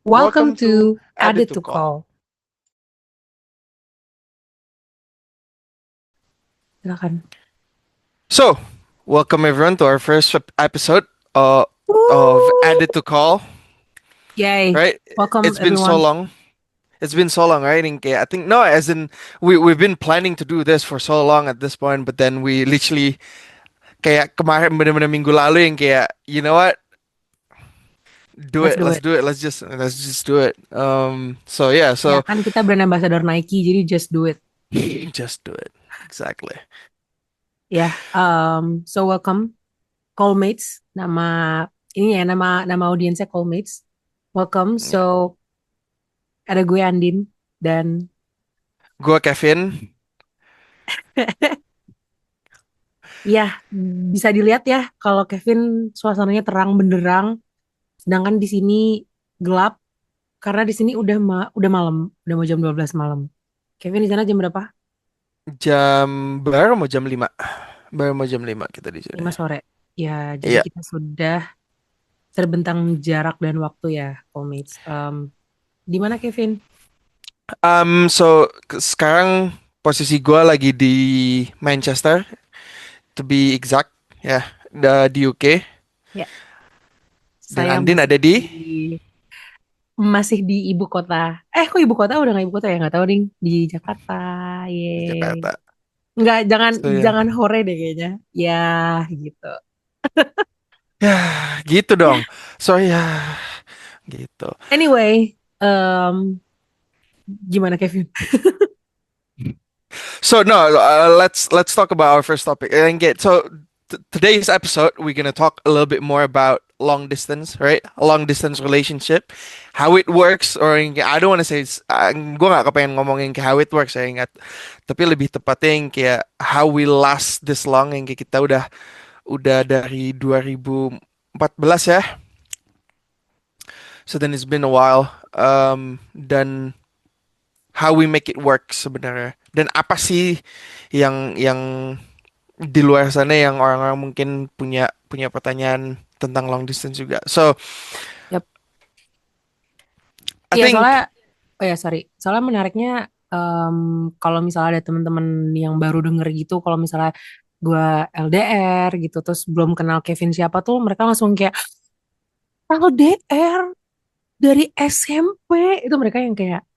Welcome Welcome to to Added Added to to Call. Call. Silakan. So, welcome everyone to our first episode of Woo! Added to Call. Yay. Right? Welcome, It's been so everyone. long. It's been so long, right? And I think no, as in we've been planning to do this for so long at this point, but then we literally kayak kemarin bener-bener minggu lalu yang kayak you know what? Do Let's it. do Let's it. do it. Let's just do it. So yeah. Ya So kan kita brand ambassador Nike, jadi just do it. just do it. Exactly. Ya, so welcome, callmates. Nama audiensnya callmates. Welcome. Yeah. So ada gue Andin dan Gua Kevin. ya bisa dilihat ya kalau Kevin suasananya terang benderang, sedangkan di sini gelap karena di sini udah malam, udah mau jam 12 malam. Kevin di sana jam berapa? Baru mau jam 5. Baru mau jam 5 kita di sini. 5 sore. Ya, jadi Iya. kita sudah terbentang jarak dan waktu ya, Commates. Di mana Kevin? Sekarang posisi gue lagi di Manchester, to be exact, ya, di UK. Ya, Dan saya Andin ada di masih di ibu kota. Kok ibu kota udah nggak ibu kota ya? Nggak tahu ding. Di Jakarta. Yeay. Jakarta. Nggak, jangan So ya, jangan hore deh kayaknya. Ya, gitu. ya gitu dong. So ya, gitu. Anyway, gimana Kevin? So no, let's talk about our first topic and get today's episode we're gonna talk a little bit more about long distance, right? A long distance relationship, how it works, or I don't want to say gue gak kepengen ngomongin kayak how it works ya, ingat. Tapi lebih tepatnya yang kayak how we last this long yang kayak kita udah dari 2014 ya. So then it's been a while. Dan how we make it work sebenarnya. Dan apa sih yang di luar sana yang orang-orang mungkin punya punya pertanyaan tentang long distance juga. So, Yap. I Iya, soalnya, think oh ya sorry, soalnya menariknya kalau misalnya ada teman-teman yang baru denger gitu, kalau misalnya gue LDR gitu, terus belum kenal Kevin siapa tuh, mereka langsung kayak LDR dari SMP, itu mereka yang kayak,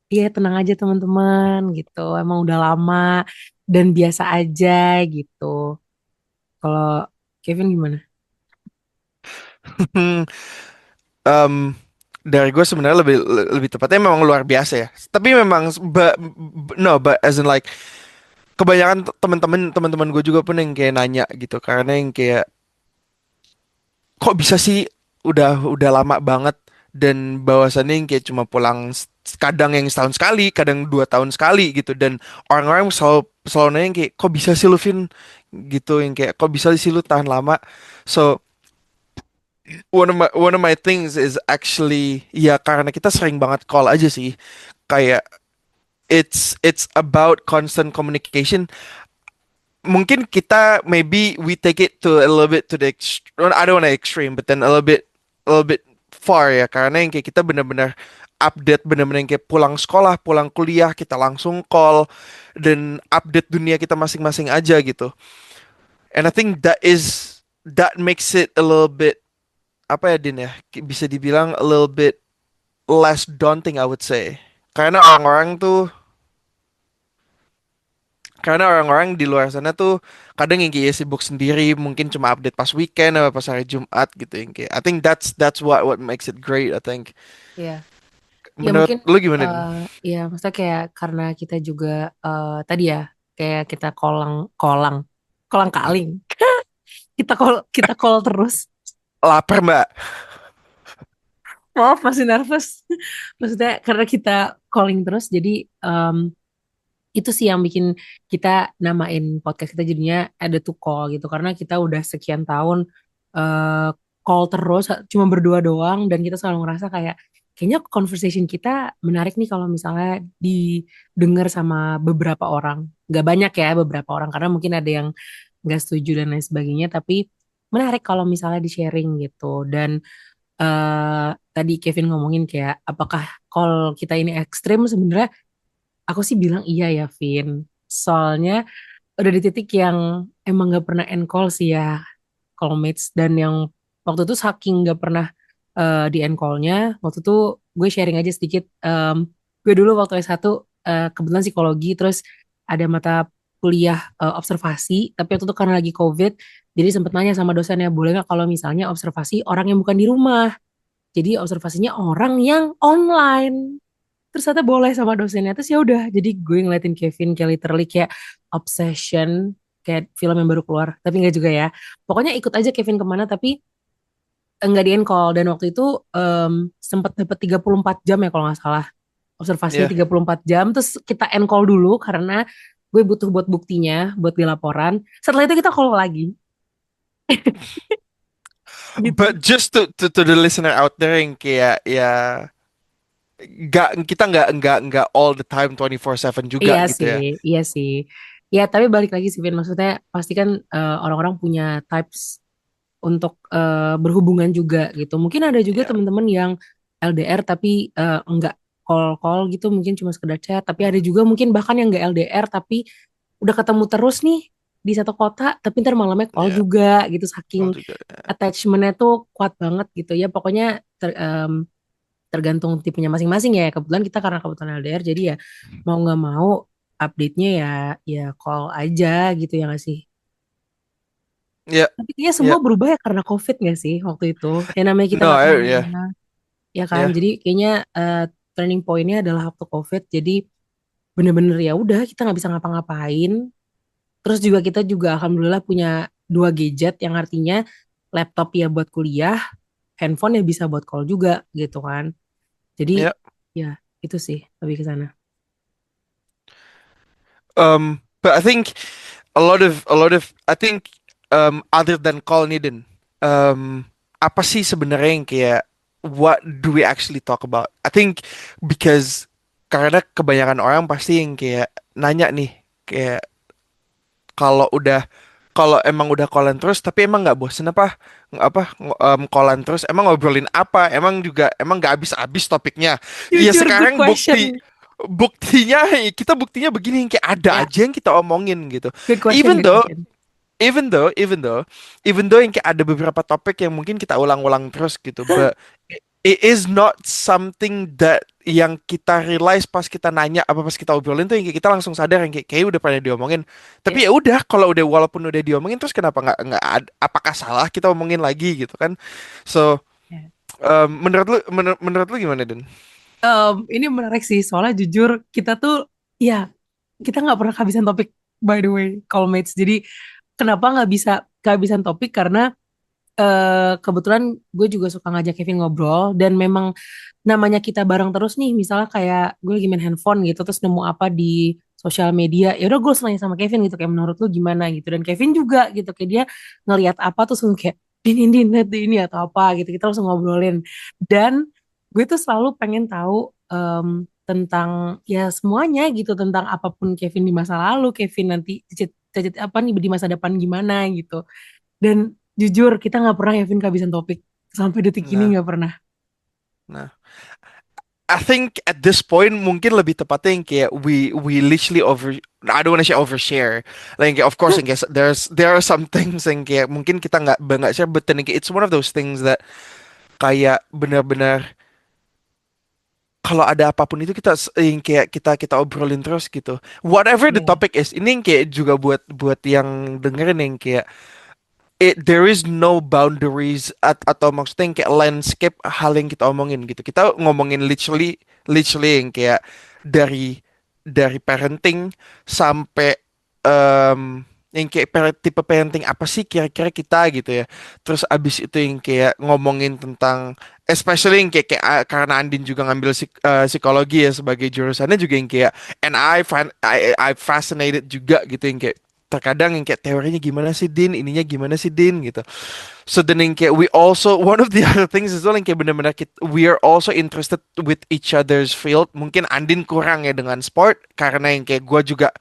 iya tenang aja teman-teman gitu, emang udah lama dan biasa aja gitu. Kalau Kevin gimana? um, dari gue sebenarnya lebih lebih tepatnya memang luar biasa ya. Tapi memang no, but as in like kebanyakan teman-teman gue juga pun yang kayak nanya gitu karena yang kayak kok bisa sih udah lama banget dan bahwasannya yang kayak cuma pulang kadang yang setahun sekali, kadang 2 tahun sekali gitu dan orang-orang selalu nanya yang kayak kok bisa sih lu Vin gitu yang kayak kok bisa sih lu tahan lama. So one of my things is actually ya karena kita sering banget call aja sih kayak it's about constant communication. Mungkin kita maybe we take it to a little bit to the I don't want to extreme but then a little bit far ya karena yang kayak kita benar-benar update benar-benar yang kayak pulang sekolah pulang kuliah kita langsung call dan update dunia kita masing-masing aja gitu and I think that makes it a little bit apa ya Din ya bisa dibilang a little bit less daunting I would say karena orang-orang tuh karena orang-orang di luar sana tuh kadang yang kayak sibuk sendiri, mungkin cuma update pas weekend atau pas hari Jumat gitu yang kayak. I think that's what makes it great, I think. Ya, ya Menurut mungkin, lu gimana, eh Din? ya maksudnya kayak karena kita juga tadi ya kayak kita kolang kolang kolang kaling. Kita call terus. Lapar, Mbak. Maaf masih nervous. Maksudnya karena kita calling terus, jadi em, itu sih yang bikin kita namain podcast kita jadinya ada to call gitu. Karena kita udah sekian tahun eh, call terus, cuma berdua doang, dan kita selalu ngerasa kayak kayaknya conversation kita menarik nih kalau misalnya didengar sama beberapa orang. Gak banyak ya beberapa orang, karena mungkin ada yang nggak setuju dan lain sebagainya, tapi menarik kalau misalnya di sharing gitu. Dan tadi Kevin ngomongin kayak apakah call kita ini ekstrim, sebenarnya aku sih bilang iya ya, Vin. Soalnya udah di titik yang emang gak pernah end call sih ya, callmates. Dan yang waktu itu saking gak pernah di end callnya, waktu itu gue sharing aja sedikit. Gue dulu waktu S1 kebetulan psikologi, terus ada mata kuliah observasi, tapi waktu itu karena lagi COVID, jadi sempet nanya sama dosennya, boleh nggak kalau misalnya observasi orang yang bukan di rumah. Jadi observasinya orang yang online. Terus ternyata boleh sama dosennya. Terus ya udah, jadi gue ngeliatin Kevin kayak literally kayak obsession, kayak film yang baru keluar. Tapi enggak juga ya. Pokoknya ikut aja Kevin kemana, tapi enggak di call. Dan waktu itu sempat dapat 34 jam ya kalau nggak salah. Observasinya Ya. 34 jam. Terus kita end call dulu karena gue butuh buat buktinya, buat di laporan. Setelah itu kita call lagi. Gitu. But just to the listener out there yang kayak ya kita nggak all the time 24/7 juga Iya gitu sih, ya. iya sih. Ya, tapi balik lagi sih, Vin. Maksudnya pasti kan orang-orang punya types untuk berhubungan juga gitu. Mungkin ada juga Ya. teman-teman yang LDR tapi enggak call-call gitu, mungkin cuma sekedar chat. Tapi ada juga mungkin bahkan yang enggak LDR tapi udah ketemu terus nih di satu kota, tapi ntar malamnya call Ya. juga gitu. Saking Call juga. attachmentnya tuh kuat banget gitu ya. Pokoknya tergantung tipenya masing-masing ya. Kebetulan kita karena kebetulan LDR, jadi ya mau nggak mau update-nya ya ya call aja gitu ya nggak sih. Ya. Tapi kayaknya semua Ya. berubah ya karena COVID nggak sih waktu itu. Yang namanya kita No, nggak ya. kemana-mana, ya kan. Ya. Jadi kayaknya turning point-nya adalah waktu COVID. Jadi bener-bener ya udah kita nggak bisa ngapa-ngapain. Terus juga kita juga alhamdulillah punya dua gadget yang artinya laptop ya buat kuliah, handphone ya bisa buat call juga gitu kan. Jadi Ya. ya itu sih lebih ke sana. But I think I think other than call nih Den, apa sih sebenarnya yang kayak what do we actually talk about? I think because karena kebanyakan orang pasti yang kayak nanya nih kayak kalau udah kalau emang udah callan terus tapi emang nggak bosen apa callan terus emang ngobrolin apa emang juga emang nggak habis-habis topiknya ya Jujur, good sekarang question. buktinya begini kayak ada Ya, aja yang kita omongin gitu good question, even good though question. even though yang kayak ada beberapa topik yang mungkin kita ulang-ulang terus gitu but it is not something that yang kita realize pas kita nanya apa pas kita obrolin tuh yang kayak kita langsung sadar yang kayak udah pernah diomongin. Ya, Tapi ya udah kalau udah walaupun udah diomongin terus kenapa apakah salah kita omongin lagi gitu kan? So ya. menurut lu gimana Den? Ini menarik sih, soalnya jujur kita tuh, ya kita nggak pernah kehabisan topik, by the way, callmates. Jadi kenapa nggak bisa kehabisan topik? Karena kebetulan gue juga suka ngajak Kevin ngobrol, dan memang namanya kita bareng terus nih, misalnya kayak gue lagi main handphone gitu, terus nemu apa di sosial media, ya udah gue langsung nanya sama Kevin gitu, kayak menurut lu gimana gitu. Dan Kevin juga gitu, kayak dia ngelihat apa terus langsung kayak Din lihat deh ini atau apa gitu, kita langsung ngobrolin. Dan gue tuh selalu pengen tahu tentang ya semuanya gitu, tentang apapun Kevin di masa lalu, Kevin nanti cicit apa nih di masa depan gimana gitu. Dan jujur kita nggak pernah Kevin kehabisan topik sampai detik ini, Nah, nggak pernah. nah. I think at this point mungkin lebih tepatnya yang kayak we literally I don't wanna say overshare. Like kayak, of course yang kayak there are some things yang kayak mungkin kita nggak share, but then kayak it's one of those things that kayak benar-benar kalau ada apapun itu kita yang kayak kita obrolin terus gitu. Whatever the Iya, topic is, ini yang kayak juga buat buat yang dengerin yang kayak there is no boundaries atau maksudnya yang kayak landscape hal yang kita omongin gitu. Kita ngomongin literally yang kayak dari parenting sampai yang kayak tipe parenting apa sih kira-kira kita gitu ya. Terus abis itu yang kayak ngomongin tentang especially yang karena Andin juga ngambil psikologi ya sebagai jurusannya juga yang kayak and I fascinated juga gitu yang kayak terkadang yang kayak teorinya gimana sih Din, ininya gimana sih Din gitu. So then yang kayak we also one of the other things is well yang kayak benar-benar we are also interested with each other's field. Mungkin Andin kurang ya dengan sport karena yang kayak gue juga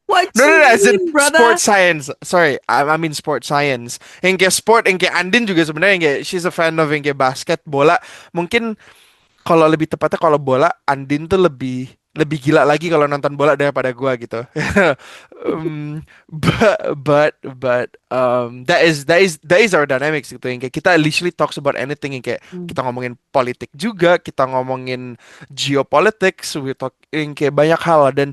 What No, no, you no, as in mean, brother? sports science. Sorry, I mean sports science. Yang kayak sport, yang kayak Andin juga sebenarnya yang kayak she's a fan of yang kayak basket, bola. Mungkin kalau lebih tepatnya kalau bola, Andin tuh lebih lebih gila lagi kalau nonton bola daripada gua gitu. That is our dynamics gitu. Yang kayak kita literally talks about anything, yang kayak Hmm. kita ngomongin politik juga, kita ngomongin geopolitics, we talk yang kayak banyak hal. Dan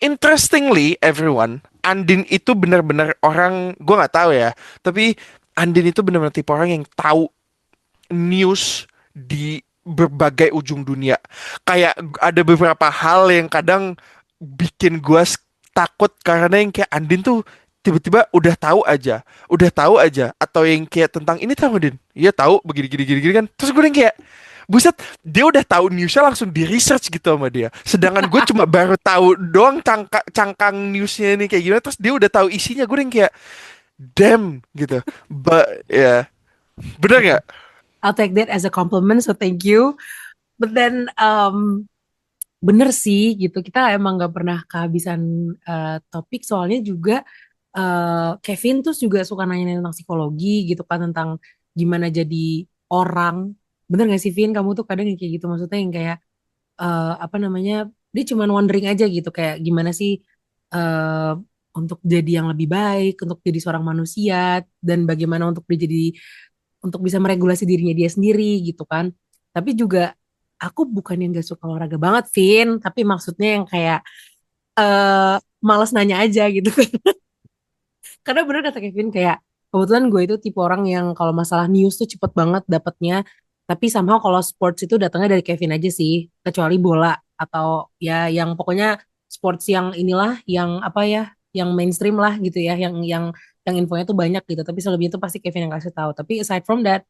interestingly, everyone, Andin itu benar-benar orang, gue nggak tahu ya, tapi Andin itu benar-benar tipe orang yang tahu news di berbagai ujung dunia. Kayak ada beberapa hal yang kadang bikin gue takut karena yang kayak Andin tuh tiba-tiba udah tahu aja, atau yang kayak tentang ini tahu Din, iya tahu begini gini gini gini kan, terus gue yang kayak buset, dia udah tahu newsnya langsung di research gitu sama dia. Sedangkan gue cuma baru tahu doang cangkang newsnya ini kayak gimana. Terus dia udah tahu isinya. Gue yang kayak damn gitu. But ya, bener nggak? I'll take that as a compliment, so thank you. But then, bener sih gitu. Kita emang nggak pernah kehabisan topik. Soalnya juga Kevin tuh juga suka nanya tentang psikologi gitu kan, tentang gimana jadi orang. Bener gak sih, Vin? Kamu tuh kadang yang kayak gitu, maksudnya yang kayak apa namanya? Dia cuman wondering aja gitu, kayak gimana sih eh untuk jadi yang lebih baik, untuk jadi seorang manusia, dan bagaimana untuk dia jadi untuk bisa meregulasi dirinya dia sendiri gitu kan. Tapi juga aku bukan yang gak suka olahraga banget, Vin, tapi maksudnya yang kayak eh malas nanya aja gitu. Karena bener kata Kevin, kayak kebetulan gue itu tipe orang yang kalau masalah news tuh cepet banget dapetnya. Tapi somehow kalau sports itu datangnya dari Kevin aja sih, kecuali bola atau ya yang pokoknya sports yang inilah, yang apa ya, yang mainstream lah gitu ya, yang infonya tuh banyak gitu. Tapi selebihnya itu pasti Kevin yang kasih tahu. Tapi aside from that,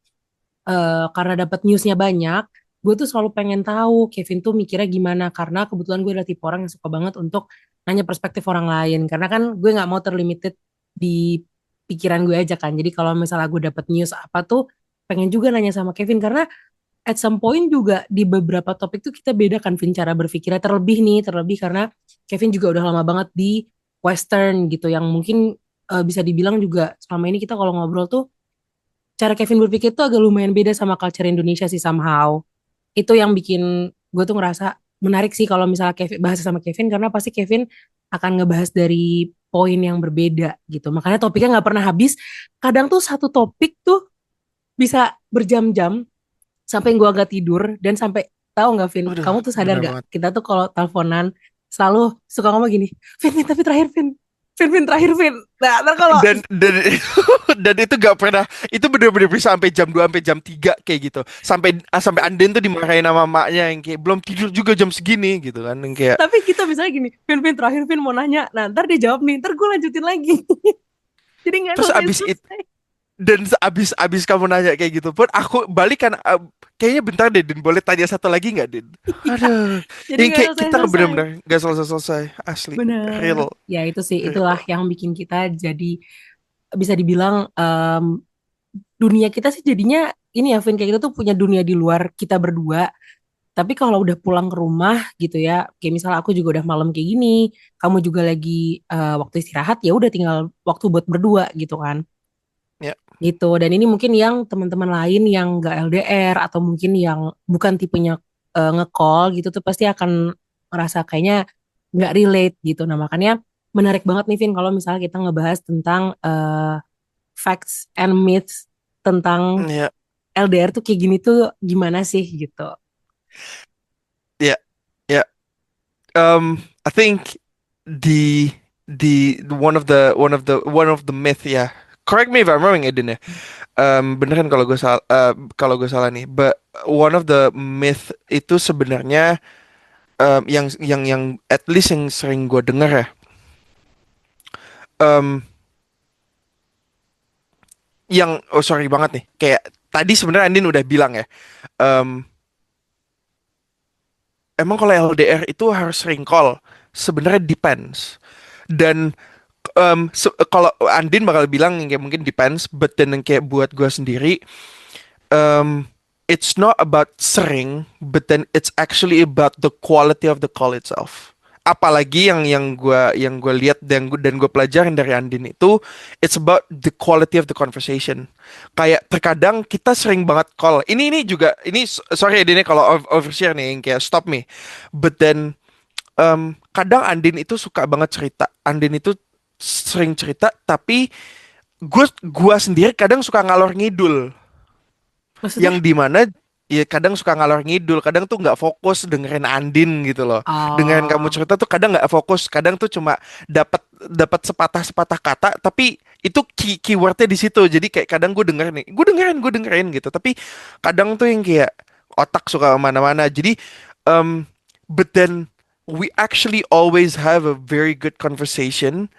karena dapat newsnya banyak, gue tuh selalu pengen tahu Kevin tuh mikirnya gimana, karena kebetulan gue adalah tipe orang yang suka banget untuk nanya perspektif orang lain, karena kan gue nggak mau terlimited di pikiran gue aja kan. Jadi kalau misalnya gue dapat news apa tuh, pengen juga nanya sama Kevin, karena at some point juga di beberapa topik tuh kita beda kan, Vin, cara berpikirnya. Terlebih karena Kevin juga udah lama banget di Western gitu, yang mungkin bisa dibilang juga selama ini kita kalau ngobrol tuh cara Kevin berpikir tuh agak lumayan beda sama culture Indonesia sih somehow. Itu yang bikin gue tuh ngerasa menarik sih kalau misalnya Kevin bahas sama Kevin, karena pasti Kevin akan ngebahas dari poin yang berbeda gitu. Makanya topiknya nggak pernah habis. Kadang tuh satu topik tuh bisa berjam-jam sampai gue agak tidur, dan sampai tahu nggak, Vin? Udah, Kamu tuh sadar bener gak? banget. Kita tuh kalau teleponan selalu suka ngomong gini, Vin, Vin, tapi terakhir, Vin. Vin, Vin, terakhir, Vin. Nah, ntar kalau Dan dan itu gak pernah, itu bener-bener bisa sampai jam 2 sampai jam 3 kayak gitu. Sampai Anden tuh dimarahin sama maknya yang kayak belum tidur juga jam segini gitu kan, yang kayak tapi kita misalnya gini, Vin, Vin, terakhir, Vin, mau nanya. Nah, ntar dia jawab nih, ntar gue lanjutin lagi. Jadi nggak terus abis itu, selesai-selesai. dan abis kamu nanya kayak gitu pun aku balikan, kayaknya bentar deh Din, boleh tanya satu lagi nggak Din? Iya, Aduh, jadi yang nggak kayak kita selesai-selesai. bener-bener gak selesai-selesai, asli, Bener. real, Ya itu sih, itulah real. yang bikin kita jadi, bisa dibilang dunia kita sih jadinya ini ya, Vin, kayak kita tuh punya dunia di luar kita berdua. Tapi kalau udah pulang ke rumah gitu ya, kayak misalnya aku juga udah malam kayak gini, kamu juga lagi waktu istirahat, ya udah tinggal waktu buat berdua gitu kan. Ya, Gitu. Dan ini mungkin yang teman-teman lain yang gak LDR atau mungkin yang bukan tipenya nge-call gitu tuh pasti akan ngerasa kayaknya nggak relate gitu. Nah, makanya menarik banget nih, Vin, kalau misalnya kita ngebahas tentang facts and myths tentang ya, LDR tuh kayak gini tuh gimana sih gitu. ya, ya. I think the one of the myth ya. Correct me if I'm wrong, Edin ya. Bener kan kalau gue salah nih. But one of the myth itu sebenarnya, yang at least yang sering gue dengar ya. em, yang oh sorry banget nih. Kayak tadi sebenarnya Andin udah bilang ya. em, Emang kalau LDR itu harus sering call? Sebenarnya depends. Dan kalau Andin bakal bilang yang kayak mungkin depends, but then yang kayak buat gue sendiri, um, it's not about sering, but then it's actually about the quality of the call itself. apalagi yang gue lihat dan gue pelajarin dari Andin itu, it's about the quality of the conversation. Kayak terkadang kita sering banget call. Ini juga ini sorry Andin ya kalau overshare nih, yang kayak stop me. But then kadang Andin itu suka banget cerita. Andin itu sering cerita, tapi gua sendiri kadang suka ngalor ngidul, Maksudnya? yang dimana ya kadang suka ngalor ngidul, kadang tuh nggak fokus dengerin Andin gitu loh. Dengerin kamu Oh, cerita tuh kadang nggak fokus, kadang tuh cuma dapat dapat sepatah-sepatah kata, tapi itu keywordnya di situ. Jadi kayak kadang gue dengerin gitu, tapi kadang tuh yang kayak otak suka kemana-mana. Jadi um, but then we actually always have a very good conversation,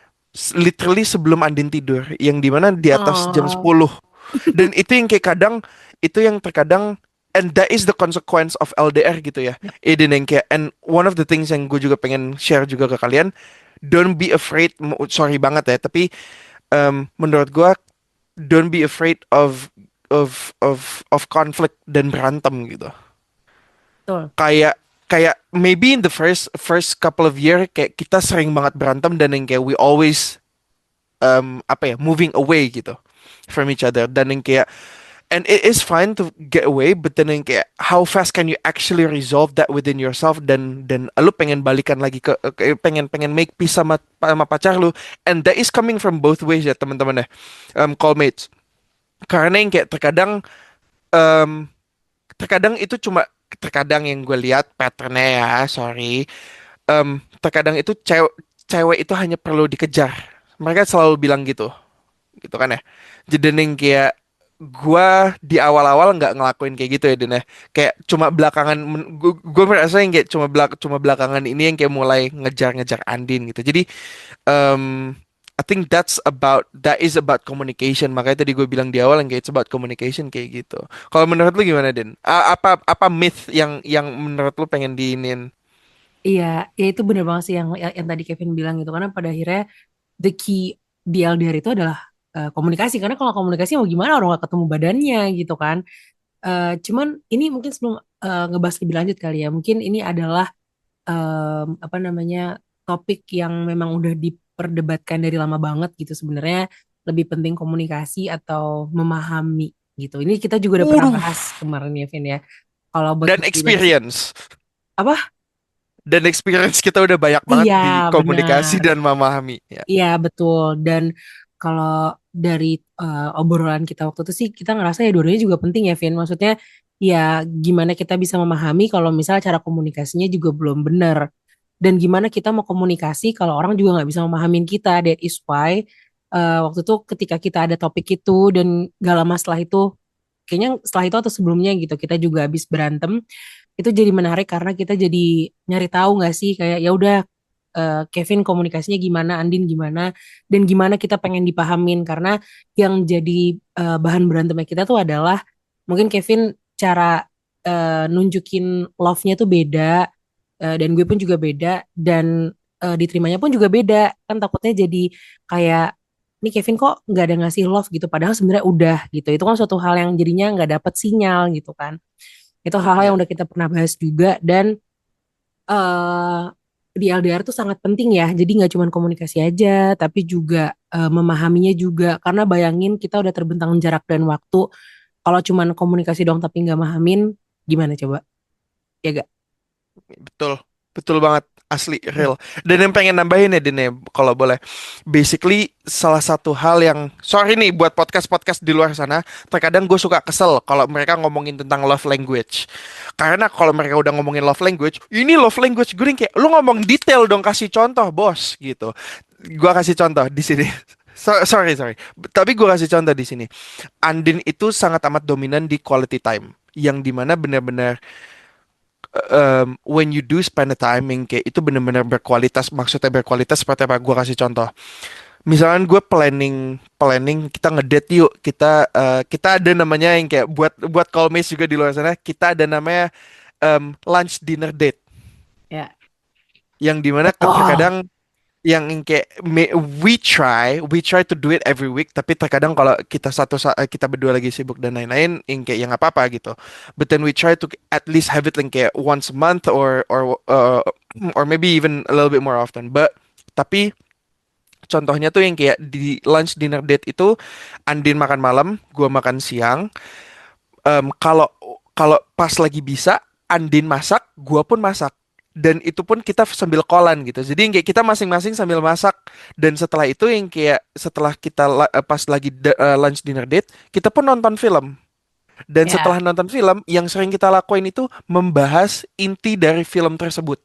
literally sebelum Andin tidur, yang dimana di atas jam oh, 10. Dan itu yang kayak kadang, itu yang terkadang, and that is the consequence of LDR gitu ya. Eden yang kayak, and one of the things yang gue juga pengen share juga ke kalian, don't be afraid, sorry banget ya, tapi menurut gue, don't be afraid of conflict dan berantem gitu. betul. Kayak kayak maybe in the first first couple of year kayak kita sering banget berantem, dan yang kayak we always apa ya, moving away gitu from each other, dan yang kayak, and it is fine to get away, but then yang kayak how fast can you actually resolve that within yourself, dan lu pengen balikan lagi pengen pengen make peace sama pacar lu, and that is coming from both ways ya teman-teman ya, callmates. Karena yang kayak terkadang um, terkadang itu cuma, terkadang yang gue lihat patternnya ya, sorry, terkadang itu cewek cewek itu hanya perlu dikejar, mereka selalu bilang gitu, gitu kan ya. Jadi yang kayak gua di awal-awal nggak ngelakuin kayak gitu ya Den ya. Kayak cuma belakangan gua merasa yang kayak cuma belakangan ini yang kayak mulai ngejar-ngejar Andin gitu. Jadi um, I think that is about communication. Makanya tadi gue bilang di awal yang kayak it's about communication kayak gitu. Kalau menurut lu gimana Den? Apa myth yang menurut lu pengen diinin? Iya, ya itu bener banget sih yang tadi Kevin bilang gitu. Karena pada akhirnya the key di LDR itu adalah komunikasi. Karena kalau komunikasi mau gimana orang gak ketemu badannya gitu kan. Cuman ini mungkin sebelum ngebahas lebih lanjut kali ya. Mungkin ini adalah apa namanya topik yang memang udah diperdebatkan dari lama banget gitu. Sebenarnya lebih penting komunikasi atau memahami gitu. Ini kita juga udah pernah Waduh, bahas kemarin ya, Vin ya. Kalau buat dan pribadi sih. experience. Apa? Dan experience kita udah banyak banget Iya, di komunikasi benar. dan memahami. Ya. Iya, betul. Dan kalau dari obrolan kita waktu itu sih, kita ngerasa ya dua-duanya juga penting ya, Vin. Maksudnya, ya gimana kita bisa memahami kalau misalnya cara komunikasinya juga belum benar. Dan gimana kita mau komunikasi kalau orang juga nggak bisa memahamin kita. That is why waktu itu ketika kita ada topik itu dan gak lama setelah itu, kayaknya setelah itu atau sebelumnya gitu, kita juga habis berantem. Itu jadi menarik karena kita jadi nyari tahu nggak sih kayak ya udah Kevin komunikasinya gimana, Andin gimana, dan gimana kita pengen dipahamin karena yang jadi bahan berantemnya kita tuh adalah mungkin Kevin cara nunjukin love-nya tuh beda, dan gue pun juga beda, dan diterimanya pun juga beda. Kan takutnya jadi kayak ini Kevin kok nggak ada ngasih love gitu, padahal sebenarnya udah gitu. Itu kan suatu hal yang jadinya nggak dapet sinyal gitu kan. Itu hal-hal yang Ya. udah kita pernah bahas juga dan eh di LDR tuh sangat penting ya. Jadi nggak cuma komunikasi aja, tapi juga memahaminya juga. Karena bayangin kita udah terbentang jarak dan waktu. Kalau cuma komunikasi dong tapi nggak mahamin, gimana coba? Ya gak? Betul, betul banget, asli real. Dan yang pengen nambahin ya, Dine, kalau boleh. Basically, salah satu hal yang, sorry nih buat podcast-podcast di luar sana, terkadang gue suka kesel kalau mereka ngomongin tentang love language. Karena kalau mereka udah ngomongin love language, ini love language gue yang kayak, lu ngomong detail dong, kasih contoh, bos, gitu. Gue kasih contoh di sini. Sorry, sorry. Tapi gue kasih contoh di sini. Andin itu sangat amat dominan di quality time, yang dimana benar-benar when you do spend the timing kayak itu bener-bener berkualitas. Maksudnya berkualitas seperti apa, gue kasih contoh. Misalkan gue planning planning kita ngedate yuk, kita ada namanya yang kayak buat buat callmates juga di luar sana, kita ada namanya lunch dinner date, Ya. yang dimana Oh, terkadang yang kayak we try to do it every week, tapi terkadang kalau kita kita berdua lagi sibuk dan lain-lain yang kayak yang apa-apa gitu, but then we try to at least have it like kayak once a month or maybe even a little bit more often. But tapi contohnya tuh yang kayak di lunch dinner date itu Andin makan malam, gua makan siang. Kalau kalau pas lagi bisa Andin masak, gua pun masak. Dan itu pun kita sambil kolan gitu. Jadi yang kayak kita masing-masing sambil masak. Dan setelah itu yang kayak setelah kita pas lagi lunch dinner date, kita pun nonton film. Dan setelah Ya, nonton film, yang sering kita lakuin itu membahas inti dari film tersebut.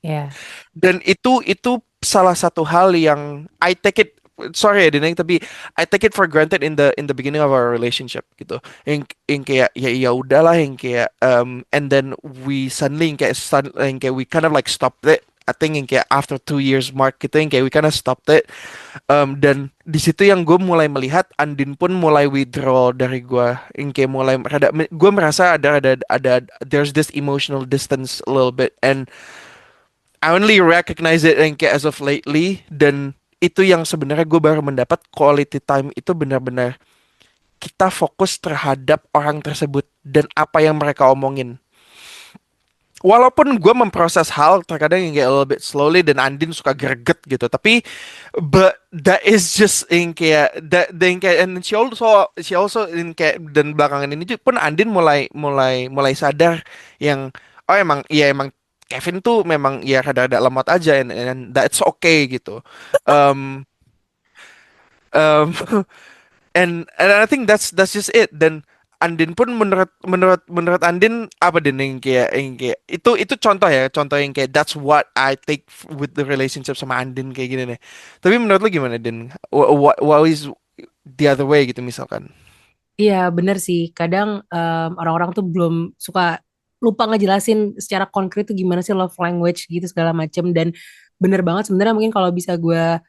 ya, Dan itu salah satu hal yang I take it, sorry ya Dineng, tapi I take it for granted in the beginning of our relationship gitu. Yang kayak ya ya udahlah yang kayak and then we suddenly yang kayak we kind of like stopped it. I think yang kayak after 2 years mark gitu yang kayak we kind of stopped it. Dan di situ yang gue mulai melihat Andin pun mulai withdraw dari gue. Yang kayak mulai gue merasa ada there's this emotional distance a little bit, and I only recognize it yang kayak as of lately, dan itu yang sebenarnya gue baru mendapat quality time itu benar-benar kita fokus terhadap orang tersebut dan apa yang mereka omongin. Walaupun gue memproses hal terkadang yang kayak a little bit slowly dan Andin suka greget gitu, tapi but that is just yang kayak yang kayak and she also in kayak dan belakangan ini pun Andin mulai mulai mulai sadar yang oh emang ya emang Kevin tuh memang ya rada-rada lemot aja, and that's okay gitu. Um, um, and I think that's just it. Dan Andin pun menurut menurut menurut Andin apa Din yang kayak itu contoh ya, contoh yang kayak that's what I take with the relationship sama Andin kayak gini nih. Tapi menurut lu gimana Din? What is the other way gitu misalkan? iya bener sih. Kadang orang-orang tuh belum suka lupa ngejelasin secara konkret tuh gimana sih love language gitu segala macem. Dan bener banget sebenarnya mungkin kalau bisa gue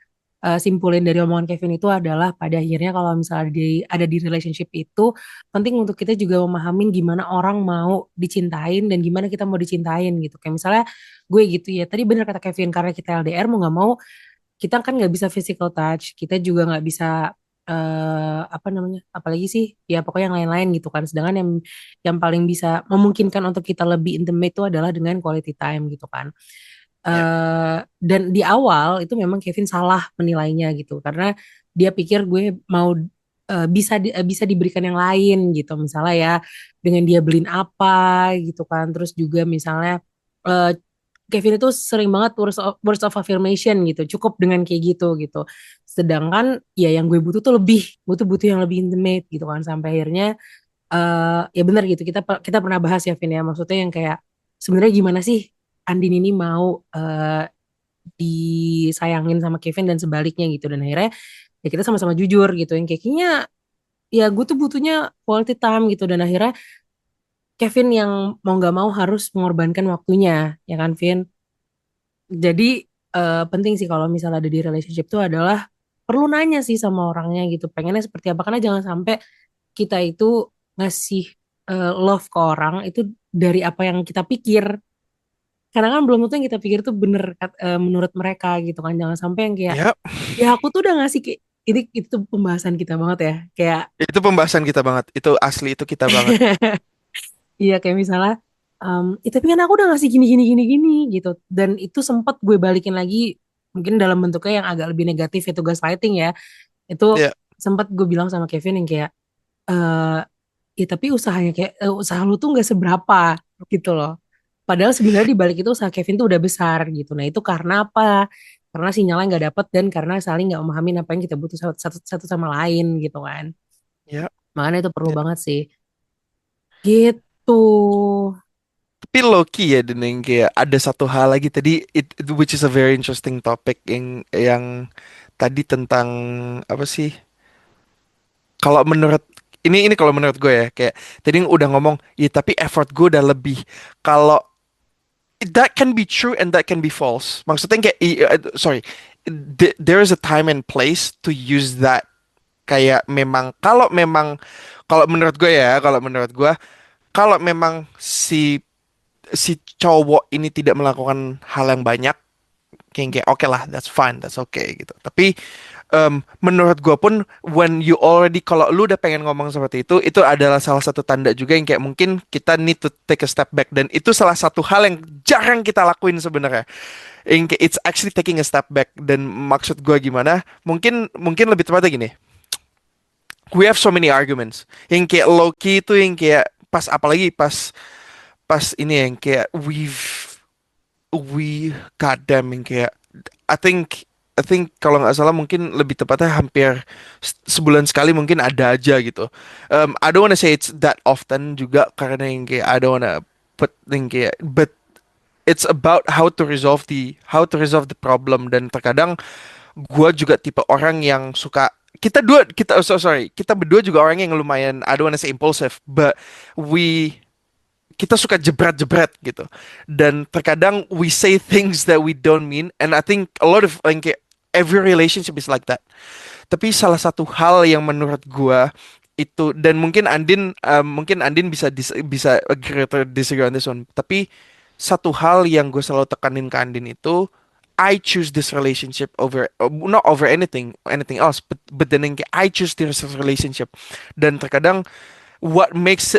simpulin dari omongan Kevin itu adalah pada akhirnya kalau misalnya ada di relationship itu penting untuk kita juga memahamin gimana orang mau dicintain dan gimana kita mau dicintain gitu. Kayak misalnya gue gitu ya. Tadi bener kata Kevin karena kita LDR mau nggak mau kita kan nggak bisa physical touch, kita juga nggak bisa apa namanya, apalagi sih, ya pokoknya yang lain-lain gitu kan. Sedangkan yang paling bisa memungkinkan untuk kita lebih intimate itu adalah dengan quality time gitu kan. Ya, Dan di awal itu memang Kevin salah menilainya gitu, karena dia pikir gue mau bisa diberikan yang lain gitu, misalnya ya dengan dia beliin apa gitu kan, terus juga misalnya eh, Kevin itu sering banget words of affirmation gitu. Cukup dengan kayak gitu gitu. Sedangkan ya yang gue butuh tuh lebih, butuh butuh yang lebih intimate gitu kan. Sampai akhirnya ya benar gitu. Kita pernah bahas ya Vin ya. Maksudnya yang kayak sebenarnya gimana sih Andin ini mau disayangin sama Kevin dan sebaliknya gitu. Dan akhirnya ya kita sama-sama jujur gitu. Yang kayaknya ya gue tuh butuhnya quality time gitu. Dan akhirnya Kevin yang mau nggak mau harus mengorbankan waktunya, ya kan Vin? Jadi penting sih kalau misalnya ada di relationship itu adalah perlu nanya sih sama orangnya gitu. Pengennya seperti apa? Karena jangan sampai kita itu ngasih love ke orang itu dari apa yang kita pikir. Karena kan belum tentu yang kita pikir tuh bener menurut mereka gitu kan. Jangan sampai yang kayak ya, ya aku tuh udah ngasih ini itu pembahasan kita banget ya. Kayak itu pembahasan kita banget. Itu asli itu kita banget. iya kayak misalnya tapi kan aku udah ngasih gini gini gini gini gitu. Dan itu sempat gue balikin lagi mungkin dalam bentuknya yang agak lebih negatif ya gaslighting ya. Itu Ya, sempat gue bilang sama Kevin yang kayak eh ya tapi usahanya kayak usaha lu tuh nggak seberapa gitu loh. Padahal sebenarnya di balik itu usaha Kevin tuh udah besar gitu. Nah itu karena apa? Karena sinyalnya nggak dapet dan karena saling nggak memahami apa yang kita butuh satu sama lain gitu kan. ya, Makanya itu perlu ya. banget sih. Gitu. Tapi low-key ya, dan yang kayak ada satu hal lagi tadi, which is a very interesting topic yang tadi tentang apa sih? Kalau menurut ini kalau menurut gue ya, kayak tadi udah ngomong, ya tapi effort gue udah lebih. Kalau that can be true and that can be false. Maksudnya kayak, sorry, there is a time and place to use that. Kayak memang kalau menurut gue ya, kalau memang si si cowok ini tidak melakukan hal yang banyak, kayak oke lah, that's fine, that's okay gitu. Tapi menurut gue pun when you already kalau lu udah pengen ngomong seperti itu adalah salah satu tanda juga yang kayak mungkin kita need to take a step back, dan itu salah satu hal yang jarang kita lakuin sebenarnya. Yang kayak it's actually taking a step back. Dan maksud gue gimana? Mungkin mungkin lebih tepatnya gini. We have so many arguments. Yang kayak low key itu yang kayak pas apalagi pas pas ini yang kayak we goddamn yang kayak I think I think kalau nggak salah mungkin lebih tepatnya hampir sebulan sekali mungkin ada aja gitu. I don't wanna say it's that often juga karena yang kayak I don't wanna put yang kayak but it's about how to resolve the problem. Dan terkadang gua juga tipe orang yang suka kita berdua juga orang yang lumayan I don't wanna say impulsive but we kita suka jebret-jebret gitu. Dan terkadang we say things that we don't mean, and I think a lot of like every relationship is like that. Tapi salah satu hal yang menurut gua itu, dan mungkin Andin bisa agree or disagree on this one. Tapi satu hal yang gue selalu tekanin ke Andin itu, I choose this relationship over not over anything else, but then yang kayak I choose this relationship. Dan terkadang what makes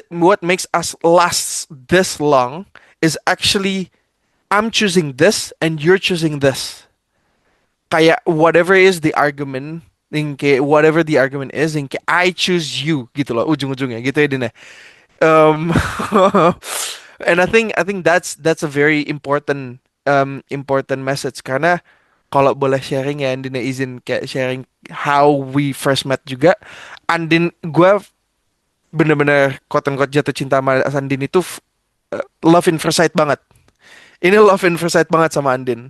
us last this long is actually I'm choosing this and you're choosing this. Kayak whatever is the argument, yang kayak whatever the argument is, yang kayak I choose you gitu loh ujung-ujungnya gitu ya Dina. Um, and I think that's a very important message karena kalau boleh sharing ya Andin ya, izin kayak sharing how we first met juga. Andin gue bener-bener quote unquote jatuh cinta sama Andin itu love in first sight banget. Ini love in first sight banget sama Andin.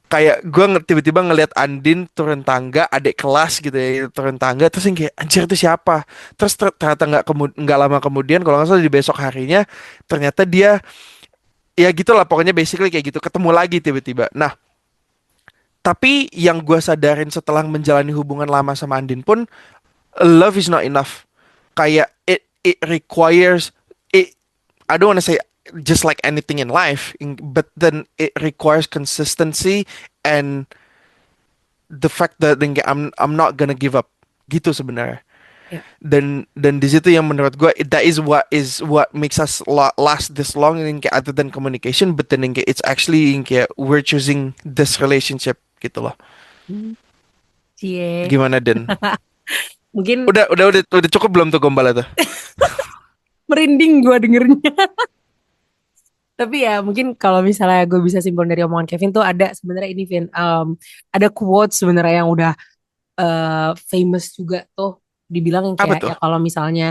Kayak gue tiba-tiba ngelihat Andin turun tangga, adik kelas gitu ya, turun tangga, terus yang kayak anjir itu siapa? Terus ternyata nggak lama kemudian, kalau nggak salah di besok harinya, ternyata dia ya gitulah pokoknya basically kayak gitu, ketemu lagi tiba-tiba. Nah, tapi yang gue sadarin setelah menjalani hubungan lama sama Andin pun, love is not enough. Kayak it requires it. I don't want to say just like anything in life, but then it requires consistency and the fact that I'm not gonna give up gitu sebenarnya. Ya, Dan di situ yang menurut gue that is what makes us last this long in kayak other than communication, but then in kayak it's actually in kayak we're choosing this relationship gitu loh. hmm, cie. Gimana Den? Mungkin Udah cukup belum tuh gombal itu? merinding gue dengernya. Tapi ya mungkin kalau misalnya gue bisa simpulin dari omongan Kevin tuh ada sebenarnya ini Vin, ada quote sebenarnya yang udah famous juga tuh, dibilang yang Apa kayak tuh? ya kalau misalnya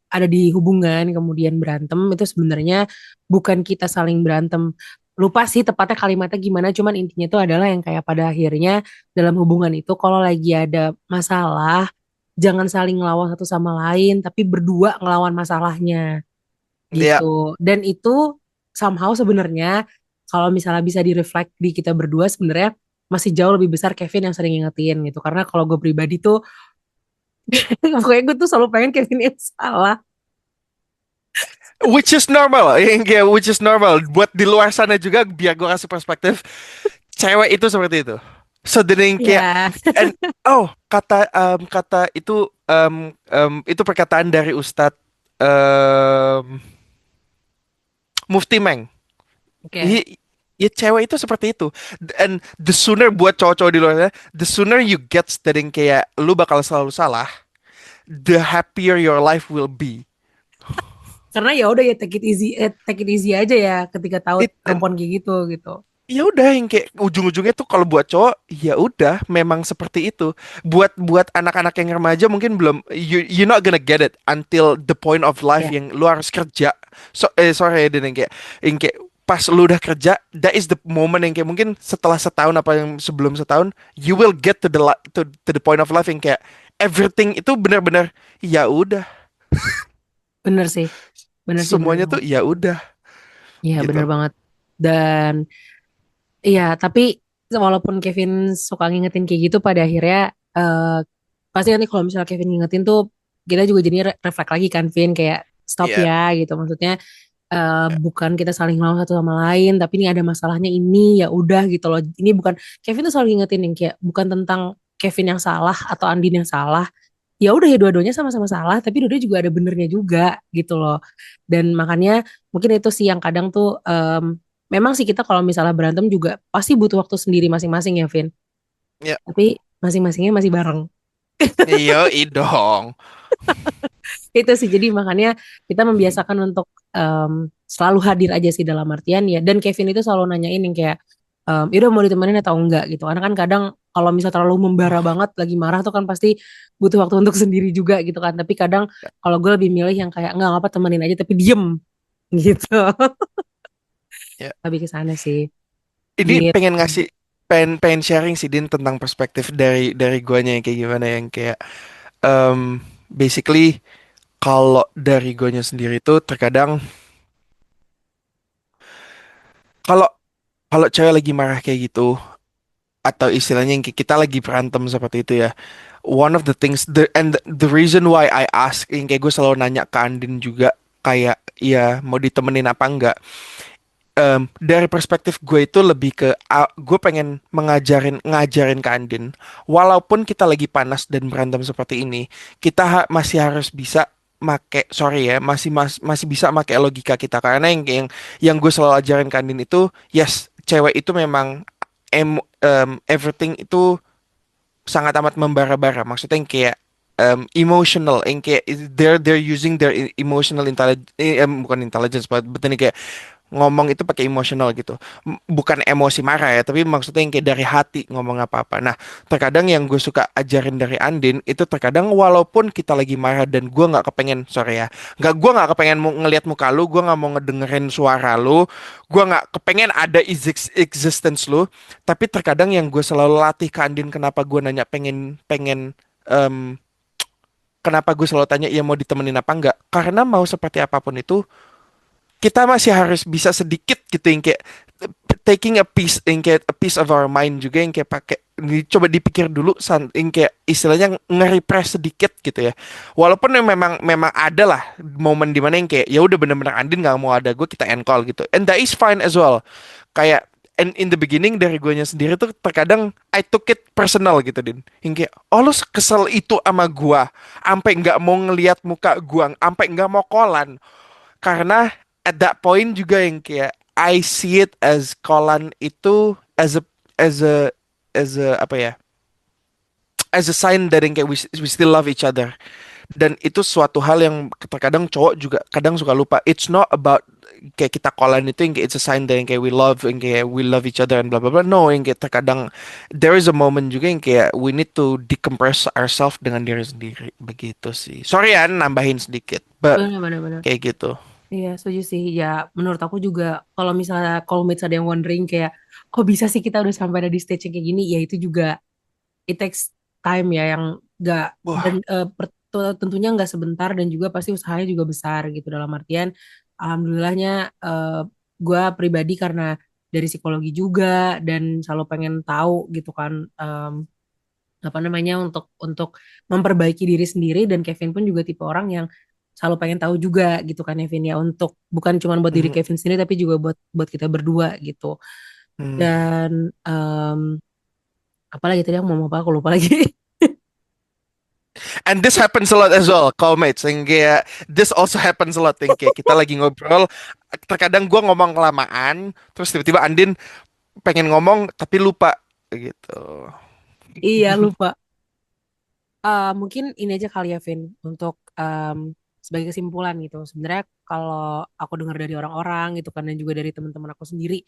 ada di hubungan kemudian berantem itu sebenarnya bukan kita saling berantem. Lupa sih tepatnya kalimatnya gimana, cuman intinya itu adalah yang kayak pada akhirnya dalam hubungan itu kalau lagi ada masalah jangan saling ngelawan satu sama lain tapi berdua ngelawan masalahnya Ya, gitu. Dan itu somehow sebenarnya kalau misalnya bisa direflect di kita berdua sebenarnya masih jauh lebih besar Kevin yang sering ngingetin gitu. Karena kalau gue pribadi tuh pokoknya gue tuh selalu pengen Kevin yang salah. which is normal, yang kayak which is normal. Buat di luar sana juga biar gue kasih perspektif, cewek itu seperti itu. So then kayak Ya, and kata itu perkataan dari Ustadz Mufti Meng. oke. Hi- Ya cewek itu seperti itu. And the sooner buat cowok-cowok di luar sana, the sooner you get studying kayak lu bakal selalu salah, the happier your life will be. Karena ya udah ya take it easy aja ya ketika tahu It, perempuan kayak gitu gitu. ya udah yang kayak ujung-ujungnya tuh kalau buat cowok ya udah memang seperti itu. Buat anak-anak yang remaja mungkin belum you're not gonna get it until the point of life Ya, yang lu harus kerja. Sorry ya Den, yang kayak pas lu udah kerja, that is the moment yang kayak mungkin setelah setahun apa yang sebelum setahun, you will get to the point of life yang kayak everything itu benar-benar ya udah, bener sih. Bener sih, bener semuanya tuh banget. ya udah Iya, bener gitu. banget. Dan iya, tapi walaupun Kevin suka ngingetin kayak gitu pada akhirnya eh pasti nanti kalau misalnya Kevin ngingetin tuh kita juga jadi reflect lagi kan Vin kayak stop Iya. ya gitu maksudnya bukan kita saling ngelawan satu sama lain, tapi ini ada masalahnya ini, ya udah gitu loh. Ini bukan, Kevin tuh selalu ngingetin yang kayak bukan tentang Kevin yang salah atau Andin yang salah. Ya udah ya dua-duanya sama-sama salah, tapi dua-duanya juga ada benernya juga gitu loh. Dan makanya mungkin itu sih yang kadang tuh memang sih kita kalau misalnya berantem juga pasti butuh waktu sendiri masing-masing ya, Vin. Ya, Tapi masing-masingnya masih bareng. iya dong. Itu sih jadi makanya kita membiasakan untuk selalu hadir aja sih dalam artian ya. Dan Kevin itu selalu nanyain yang kayak yaudah mau ditemenin atau enggak gitu. Karena kan kadang kalau misal terlalu membara banget lagi marah tuh kan pasti butuh waktu untuk sendiri juga gitu kan. Tapi kadang kalau gue lebih milih yang kayak enggak apa temenin aja tapi diem gitu. Ya. Lebih ke sana sih. Ini Gitu. pengen ngasih pengen pengen sharing sih Din tentang perspektif dari guanya yang kayak gimana yang kayak basically kalau dari guanya sendiri tuh terkadang kalau kalau cewek lagi marah kayak gitu atau istilahnya yang kayak kita lagi berantem seperti itu ya. One of the things the reason why I ask yang kayak gue selalu nanya ke Andin juga kayak ya mau ditemenin apa enggak. Dari perspektif gue itu lebih ke gue pengen ngajarin ke Andin walaupun kita lagi panas dan berantem seperti ini kita masih harus bisa sorry ya masih bisa make logika kita karena yang gue selalu ajarin ke Andin itu yes cewek itu memang everything itu sangat amat membara-bara maksudnya yang kayak emotional yang kayak they're using their emotional intelligence bukan intelligence but ini kayak ngomong itu pakai emosional gitu. Bukan emosi marah ya, tapi maksudnya yang kayak dari hati ngomong apa-apa. Nah, terkadang yang gue suka ajarin dari Andin itu terkadang walaupun kita lagi marah dan gue nggak kepengen, sorry ya, gue nggak kepengen ngelihat muka lu, gue nggak mau ngedengerin suara lu, gue nggak kepengen ada existence lu, tapi terkadang yang gue selalu latih ke Andin kenapa gue nanya pengen pengen em, kenapa gue selalu tanya iya mau ditemenin apa enggak? Karena mau seperti apapun itu kita masih harus bisa sedikit gitu yang kayak taking a piece yang kayak a piece of our mind juga yang kayak pakai coba dipikir dulu yang kayak istilahnya nge-repress sedikit gitu ya walaupun yang memang memang ada lah momen dimana yang kayak ya udah bener-bener Andin nggak mau ada gue kita end call gitu and that is fine as well kayak and in the beginning dari guanya sendiri tuh terkadang I took it personal gitu Din yang kayak oh lu kesel itu sama gua sampai nggak mau ngelihat muka gua sampai nggak mau callan karena at that point juga yang kayak I see it as Kolan itu as a as a apa ya as a sign that yang kayak we still love each other dan itu suatu hal yang terkadang cowok juga kadang suka lupa it's not about kayak kita Kolan itu yang kayak it's a sign that yang kayak we love each other and blah blah blah no yang kayak terkadang there is a moment juga yang kayak we need to decompress ourselves dengan diri sendiri begitu sih sorry ya nambahin sedikit but Benar-benar. kayak gitu. Iya, setuju sih. Ya, menurut aku juga kalau misalnya callmates ada yang wondering kayak, kok bisa sih kita udah sampai ada di stage yang kayak gini? Ya itu juga it takes time ya yang gak dan Wah. tentunya nggak sebentar dan juga pasti usahanya juga besar gitu dalam artian alhamdulillahnya gue pribadi karena dari psikologi juga dan selalu pengen tahu gitu kan apa namanya untuk memperbaiki diri sendiri dan Kevin pun juga tipe orang yang selalu pengen tahu juga gitu kan Kevin ya untuk bukan cuma buat diri Mhm. Kevin sendiri tapi juga buat buat kita berdua gitu Hmm. dan apalagi tadi aku mau ngomong apa aku lupa lagi. And this happens a lot as well, callmates. Yang kayak this also happens a lot. Yang kayak kita lagi ngobrol, terkadang gua ngomong kelamaan, terus tiba-tiba Andin pengen ngomong tapi lupa gitu. Iya lupa. Mungkin ini aja kali ya Vin untuk sebagai kesimpulan gitu. Sebenarnya kalau aku dengar dari orang-orang gitu kan dan juga dari teman-teman aku sendiri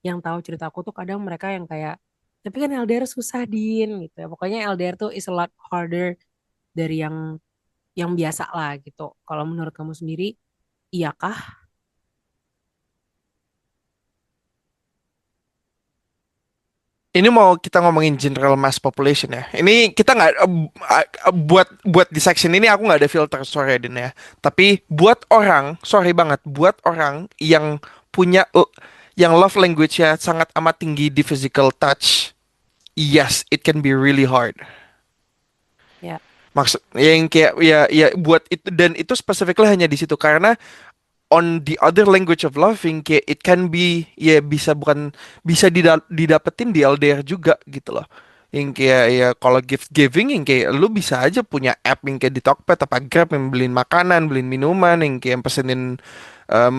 yang tahu cerita aku tuh kadang mereka yang kayak tapi kan LDR susah Din gitu ya. Pokoknya LDR tuh is a lot harder dari yang biasa lah gitu. Kalau menurut kamu sendiri, iyakah? Ini mau kita ngomongin general mass population ya. Ini kita nggak buat buat di section ini aku nggak ada filter sorry Din ya. Tapi buat orang, sorry banget, buat orang yang punya yang love language-nya sangat amat tinggi di physical touch, yes, it can be really hard. Ya, Maksud yang kayak ya buat itu dan itu specifically hanya di situ karena on the other language of loving, kayak it can be, ya bisa bukan, bisa didapetin di LDR juga gitu loh. Yang kayak ya kalau gift giving yang kayak lu bisa aja punya app yang kayak di Tokped apa Grab yang beliin makanan, beliin minuman, yang kayak pesenin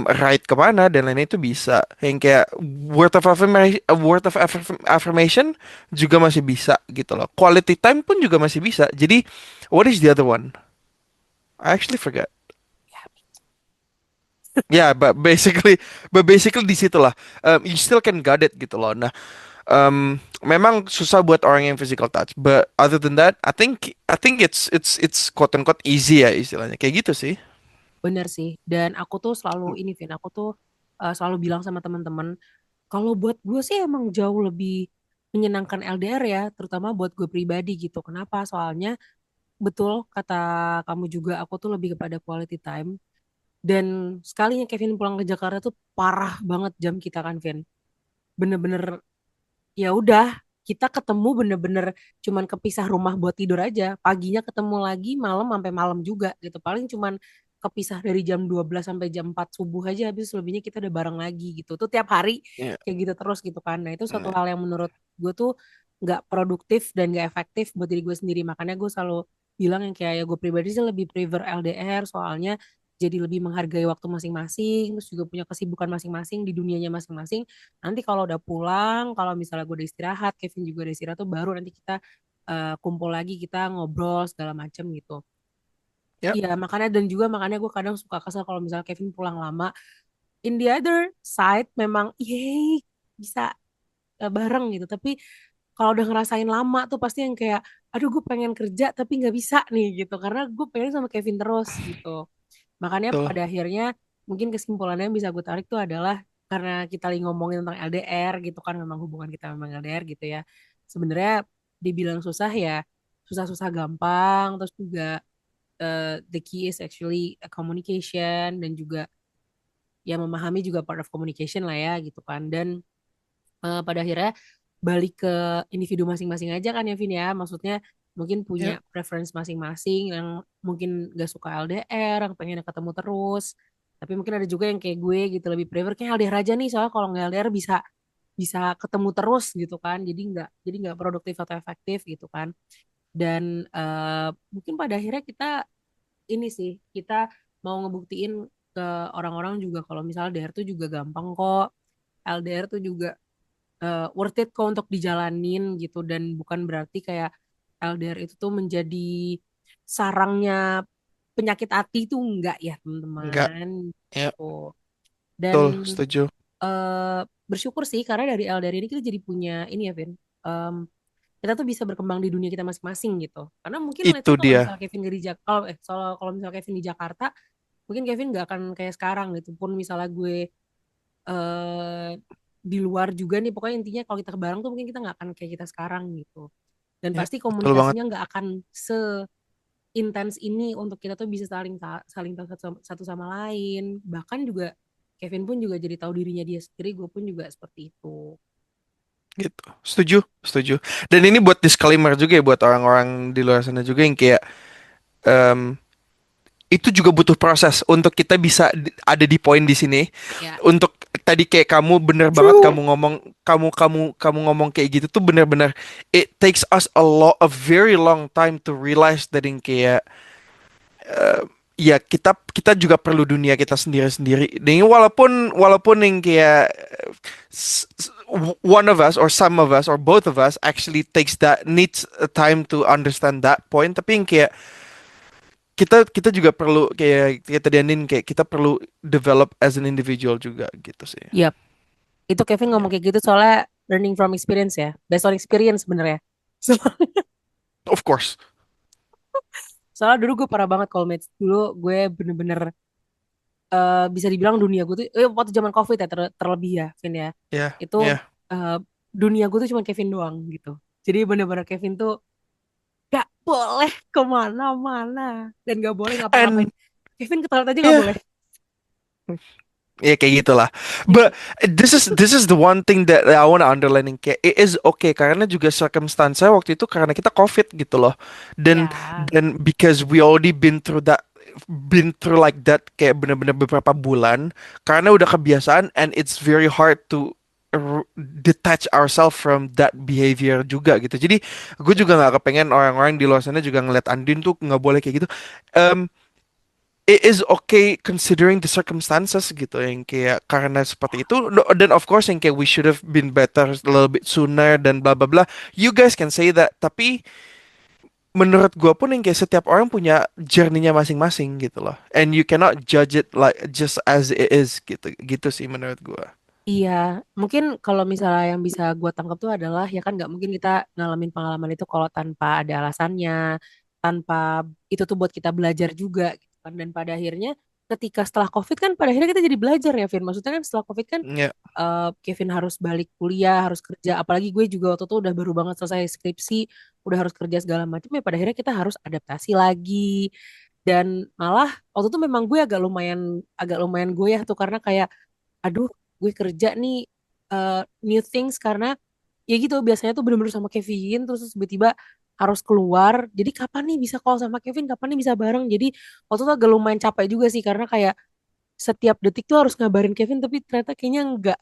ride kemana dan lain itu bisa. Yang kayak word of affirmation juga masih bisa gitu loh. Quality time pun juga masih bisa. Jadi what is the other one? I actually forgot. Ya, but basically di situ lah. You still can get it gitu loh. Nah, memang susah buat orang yang physical touch. But other than that, I think it's quote unquote easy ya istilahnya. Kayak gitu sih. Bener sih. Dan aku tuh selalu ini, Vin. Aku tuh selalu bilang sama teman-teman, kalau buat gue sih emang jauh lebih menyenangkan LDR ya, terutama buat gue pribadi gitu. Kenapa? Soalnya betul kata kamu juga, aku tuh lebih kepada quality time. Dan sekalinya Kevin pulang ke Jakarta tuh parah banget jam kita kan, Vin. Bener-bener ya udah kita ketemu bener-bener cuman kepisah rumah buat tidur aja. Paginya ketemu lagi, malam sampai malam juga gitu. Paling cuman kepisah dari jam 12 sampai jam 4 subuh aja, habis selebihnya kita udah bareng lagi gitu. Tuh tiap hari Iya. kayak gitu terus gitu kan. Nah itu suatu Iya. hal yang menurut gue tuh nggak produktif dan nggak efektif buat diri gue sendiri. Makanya gue selalu bilang yang kayak ya gue pribadi sih lebih prefer LDR, soalnya jadi lebih menghargai waktu masing-masing, terus juga punya kesibukan masing-masing di dunianya masing-masing. Nanti kalau udah pulang, kalau misalnya gue udah istirahat, Kevin juga udah istirahat tuh baru nanti kita kumpul lagi, kita ngobrol segala macem gitu. Ya, Iya, makanya dan juga makanya gue kadang suka kesel kalau misalnya Kevin pulang lama. In the other side memang yeay bisa bareng gitu, tapi kalau udah ngerasain lama tuh pasti yang kayak aduh gue pengen kerja tapi nggak bisa nih gitu karena gue pengen sama Kevin terus gitu. Makanya tuh. pada akhirnya mungkin kesimpulannya yang bisa gue tarik tuh adalah karena kita lagi ngomongin tentang LDR gitu kan, memang hubungan kita memang LDR gitu ya. Sebenarnya dibilang susah ya susah-susah gampang, terus juga the key is actually a communication dan juga ya memahami juga part of communication lah ya gitu kan. Dan pada akhirnya balik ke individu masing-masing aja kan ya Vin ya. Maksudnya mungkin Ya, punya preference masing-masing yang mungkin gak suka LDR, yang pengen ketemu terus. Tapi mungkin ada juga yang kayak gue gitu lebih prefer kayak LDR aja nih soalnya kalau nggak LDR bisa bisa ketemu terus gitu kan. Jadi nggak produktif atau efektif gitu kan. Dan mungkin pada akhirnya kita ini sih kita mau ngebuktiin ke orang-orang juga kalau misalnya LDR tuh juga gampang kok. LDR tuh juga worth it kok untuk dijalanin gitu dan bukan berarti kayak LDR itu tuh menjadi sarangnya penyakit hati itu enggak ya enggak. teman-teman Ya, gitu. Dan betul, setuju. eh, bersyukur sih karena dari LDR ini kita jadi punya ini ya Vin. Em, kita tuh bisa berkembang di dunia kita masing-masing gitu. Karena mungkin let's Itu say kalau dia. misalnya Kevin di Jakarta, kalau misalnya Kevin di Jakarta, mungkin Kevin nggak akan kayak sekarang gitu. Pun misalnya gue eh di luar juga nih pokoknya intinya kalau kita bareng tuh mungkin kita nggak akan kayak kita sekarang gitu dan Ya, pasti betul banget. komunikasinya nggak akan seintens ini untuk kita tuh bisa saling saling tahu satu sama lain bahkan juga Kevin pun juga jadi tahu dirinya dia sendiri gue pun juga seperti itu. Gitu. Setuju, setuju. Dan ini buat disclaimer juga ya buat orang-orang di luar sana juga yang kayak em, itu juga butuh proses untuk kita bisa ada di poin di sini. Ya, Untuk tadi kayak kamu bener banget true. kamu ngomong kayak gitu tuh bener-bener it takes us a very long time to realize that yang kayak ya kita kita juga perlu dunia kita sendiri-sendiri. Dan walaupun walaupun yang kayak one of us or some of us or both of us actually takes that needs a time to understand that point, tapi yang kayak kita juga perlu kayak kayak tadi Andin kayak kita perlu develop as an individual juga gitu sih. Yap, itu Kevin ngomong Ya. kayak gitu soalnya learning from experience ya, based on experience sebenarnya. So, Of course. soalnya dulu gue parah banget kalau match dulu gue bener-bener bisa dibilang dunia gue tuh waktu zaman COVID ya terlebih ya Vin ya Ya, itu ya. eh, dunia gue tuh cuma Kevin doang gitu jadi bener-bener Kevin tuh gak boleh kemana-mana dan gak boleh ngapa-ngapain And Kevin ke toilet aja gak ya, boleh. ya kayak gitulah. Iya, But this is the one thing that I wanna underlining kayak it is okay karena juga circumstance saya waktu itu karena kita COVID gitu loh. Dan ya, dan because we already been through that been through like that kayak bener-bener beberapa bulan karena udah kebiasaan and it's very hard to detach ourselves from that behavior juga gitu. Jadi gue juga nggak kepengen orang-orang di luar sana juga ngeliat Andin tuh nggak boleh kayak gitu. Um, it is okay considering the circumstances gitu yang kayak karena seperti itu. Dan of course yang kayak we should have been better a little bit sooner dan blah blah blah. You guys can say that, tapi menurut gua pun yang kayak setiap orang punya journey-nya masing-masing gitu loh. And you cannot judge it like just as it is gitu. Gitu sih menurut gua. Iya, mungkin kalau misalnya yang bisa gue tangkap tuh adalah ya kan nggak mungkin kita ngalamin pengalaman itu kalau tanpa ada alasannya, tanpa itu tuh buat kita belajar juga gitu kan. Dan pada akhirnya ketika setelah COVID kan pada akhirnya kita jadi belajar ya, Vin. Maksudnya kan setelah COVID kan Ya, Kevin harus balik kuliah, harus kerja. Apalagi gue juga waktu itu udah baru banget selesai skripsi, udah harus kerja segala macam. Ya pada akhirnya kita harus adaptasi lagi. Dan malah waktu itu memang gue agak lumayan goyah tuh karena kayak aduh gue kerja nih new things karena ya gitu biasanya tuh bener-bener sama Kevin terus tiba-tiba harus keluar jadi kapan nih bisa call sama Kevin kapan nih bisa bareng jadi waktu itu agak lumayan capek juga sih karena kayak setiap detik tuh harus ngabarin Kevin tapi ternyata kayaknya enggak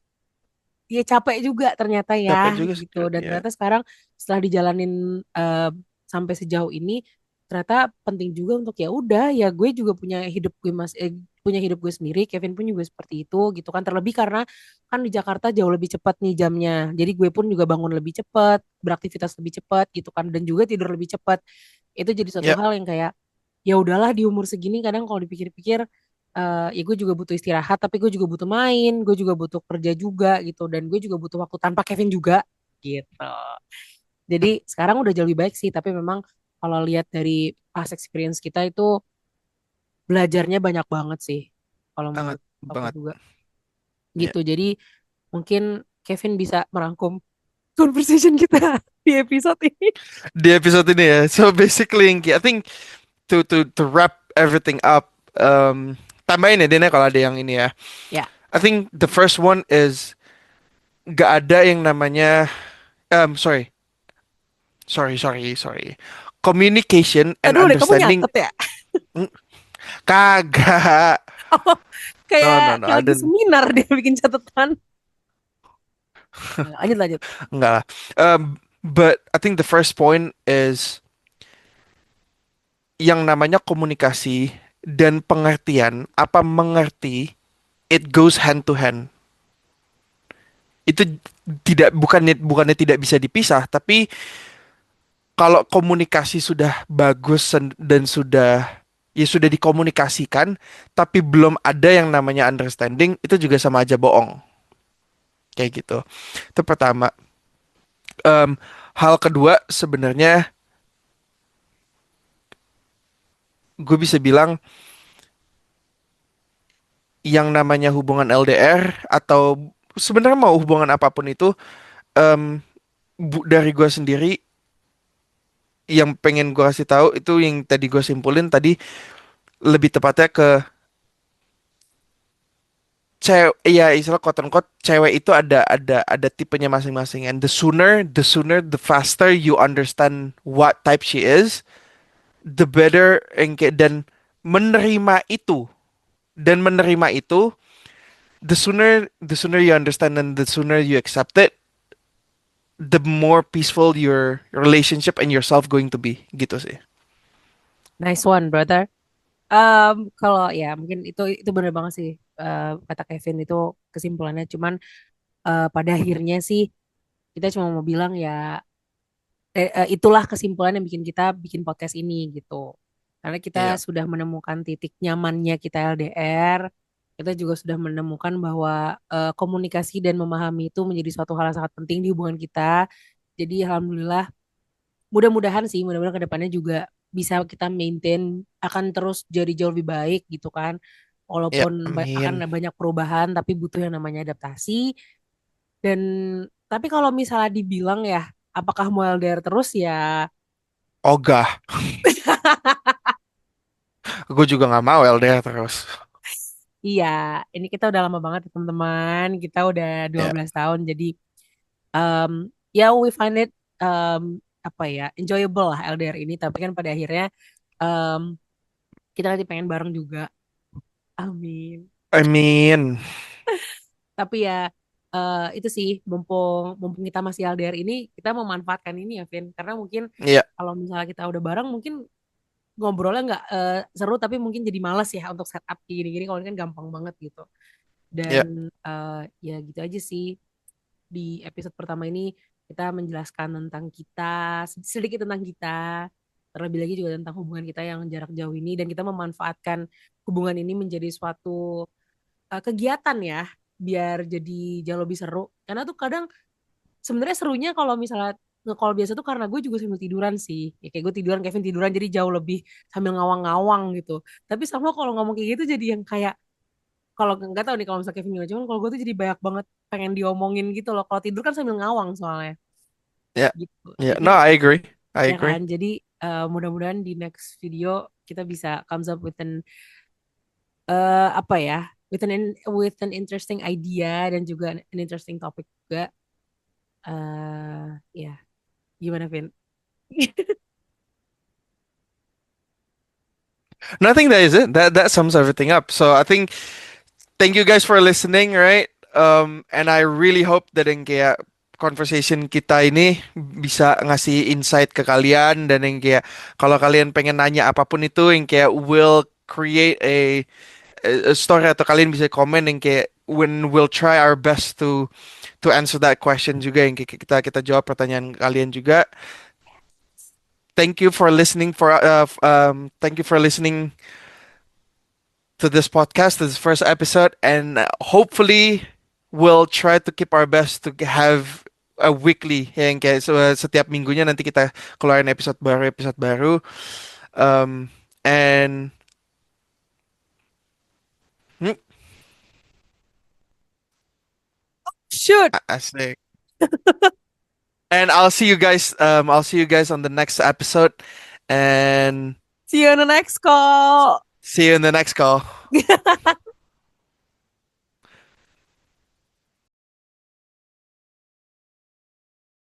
ya capek juga ternyata ya capek juga sih. gitu dan Ya. ternyata sekarang setelah dijalanin sampai sejauh ini ternyata penting juga untuk ya udah ya gue juga punya hidup gue punya hidup gue sendiri Kevin pun juga seperti itu gitu kan terlebih karena kan di Jakarta jauh lebih cepat nih jamnya jadi gue pun juga bangun lebih cepat beraktivitas lebih cepat gitu kan dan juga tidur lebih cepat itu jadi suatu Ya, hal yang kayak ya udahlah di umur segini kadang kalau dipikir-pikir ya gue juga butuh istirahat tapi gue juga butuh main gue juga butuh kerja juga gitu dan gue juga butuh waktu tanpa Kevin juga gitu jadi sekarang udah jauh lebih baik sih tapi memang kalau lihat dari past experience kita itu belajarnya banyak banget sih kalau banget menurut aku banget. juga Ya. gitu jadi mungkin Kevin bisa merangkum conversation kita di episode ini Di episode ini ya. So basically I think to wrap everything up tambahin ya Dina kalau ada yang ini ya. ya I think the first one is gak ada yang namanya sorry. Sorry. Communication and aduh deh kamu understanding. nyatet ya Mm, Kagak. No, kayak no, no. kayak I lagi didn't. seminar dia bikin catatan. Lanjut lanjut. Enggak lah. But I think the first point is yang namanya komunikasi dan pengertian. Apa mengerti? It goes hand to hand. Itu tidak bukannya tidak bisa dipisah, tapi kalau komunikasi sudah bagus dan sudah dikomunikasikan, tapi belum ada yang namanya understanding, itu juga sama aja bohong. Kayak gitu. Itu pertama. Em, hal kedua sebenarnya gue bisa bilang yang namanya hubungan LDR atau sebenarnya mau hubungan apapun itu em, dari gue sendiri yang pengen gue kasih tahu itu yang tadi gue simpulin tadi lebih tepatnya ke cewek ya istilah quote unquote cewek itu ada tipenya masing-masing and the faster you understand what type she is the better dan menerima itu menerima itu the sooner you understand and the sooner you accept it the more peaceful your relationship and yourself going to be gitu sih. Nice one, brother. Kalau ya mungkin itu bener banget sih kata Kevin itu kesimpulannya. Cuman pada akhirnya sih kita cuma mau bilang ya itulah kesimpulan yang bikin kita bikin podcast ini gitu. Karena kita Iya, sudah menemukan titik nyamannya kita LDR. Kita juga sudah menemukan bahwa komunikasi dan memahami itu menjadi suatu hal yang sangat penting di hubungan kita. Jadi alhamdulillah mudah-mudahan sih mudah-mudahan kedepannya juga bisa kita maintain akan terus jadi jauh lebih baik gitu kan iya, walaupun akan amin. ada banyak perubahan tapi butuh yang namanya adaptasi dan tapi kalau misalnya dibilang ya apakah mau LDR terus ya Ogah, gue juga nggak mau LDR terus. iya ini kita udah lama banget ya, teman-teman kita udah dua Ya, belas tahun jadi um, ya we find it um, apa ya enjoyable lah LDR ini tapi kan pada akhirnya Kita nanti pengen bareng juga. Amin. I mean, Tapi ya itu sih mumpung mumpung kita masih LDR ini kita memanfaatkan ini ya Vin karena mungkin ya, kalau misalnya kita udah bareng mungkin ngobrolnya nggak seru tapi mungkin jadi malas ya untuk setup kayak gini-gini kalau ini kan gampang banget gitu dan ya. ya gitu aja sih di episode pertama ini kita menjelaskan tentang kita sedikit tentang kita terlebih lagi juga tentang hubungan kita yang jarak jauh ini dan kita memanfaatkan hubungan ini menjadi suatu kegiatan ya biar jadi jauh lebih seru karena tuh kadang sebenarnya serunya kalau misalnya nge-call biasa tuh karena gue juga sambil tiduran sih ya kayak gue tiduran Kevin tiduran jadi jauh lebih sambil ngawang-ngawang gitu tapi sama kalau ngomong kayak gitu jadi yang kayak kalau nggak tahu nih kalau misalnya Kevin gimana cuman kalau gue tuh jadi banyak banget pengen diomongin gitu loh kalau tidur kan sambil ngawang soalnya Yeah. gitu Yeah. jadi No, I agree. I ya kan agree. jadi mudah-mudahan di next video kita bisa comes up with apa ya with an interesting idea dan juga an interesting topic juga ya gimana Vin? No, I think that is it. That sums everything up. So I think thank you guys for listening, right? And I really hope that yang kayak conversation kita ini bisa ngasih insight ke kalian dan yang kayak kalau kalian pengen nanya apapun itu yang kayak will create a story atau kalian bisa komen yang kayak when we'll try our best to answer that question juga yang kayak kita jawab pertanyaan kalian juga. Thank you for listening thank you for listening to this podcast, this first episode, and hopefully we'll try to keep our best to have a weekly yang kayak setiap minggunya nanti kita keluarin episode baru. And hmm, Shoot. asik. And I'll see you guys on the next episode and See you on the next call. see you in the next call.